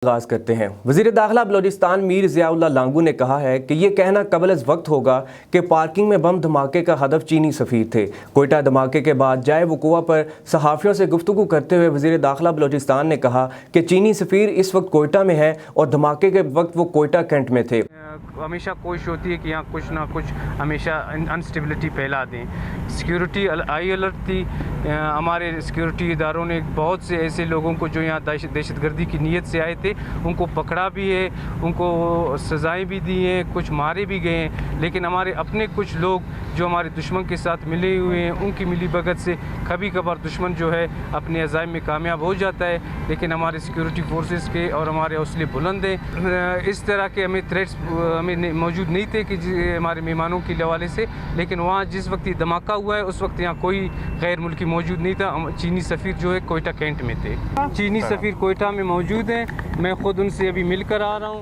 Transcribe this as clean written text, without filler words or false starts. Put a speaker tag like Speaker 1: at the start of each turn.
Speaker 1: आगाज करते हैं। वज़ीर दाखिला बलोचिस्तान मीर ज़ियाउल्लाह लांगू ने कहा है कि ये कहना कबल अज़ वक्त होगा कि पार्किंग में बम धमाके का हदफ चीनी सफ़ीर थे। कोयटा धमाके के बाद जाए वक़ूआ पर सहाफ़ियों से गुफ्तगू करते हुए वज़ीर दाखिला बलोचिस्तान ने कहा कि चीनी सफ़ीर इस वक्त कोयटा में है और धमाके के वक्त वो कोयटा कैंट में थे।
Speaker 2: हमेशा कोशिश होती है कि यहाँ कुछ ना कुछ हमेशा अनस्टेबिलिटी फैला दें। सिक्योरिटी हाई अलर्ट थी। हमारे सिक्योरिटी इदारों ने बहुत से ऐसे लोगों को जो यहाँ दहशतगर्दी की नीयत से आए थे उनको पकड़ा भी है, उनको सज़ाएं भी दी हैं, कुछ मारे भी गए हैं। लेकिन हमारे अपने कुछ लोग जो हमारे दुश्मन के साथ मिले हुए हैं उनकी मिली भगत से कभी कभार दुश्मन जो है अपने अज़ाइम में कामयाब हो जाता है। लेकिन हमारे सिक्योरिटी फोर्सेस के और हमारे हौसले बुलंद हैं। इस तरह के हमें थ्रेट्स हमें मौजूद नहीं थे कि हमारे मेहमानों के हवाले से। लेकिन वहाँ जिस वक्त ये धमाका हुआ है उस वक्त यहाँ कोई गैर मुल्की मौजूद नहीं था। चीनी सफ़ीर जो है कोयटा कैंट में थे। चीनी सफ़ीर कोयटा में मौजूद हैं। मैं ख़ुद उनसे अभी मिलकर आ रहा हूँ।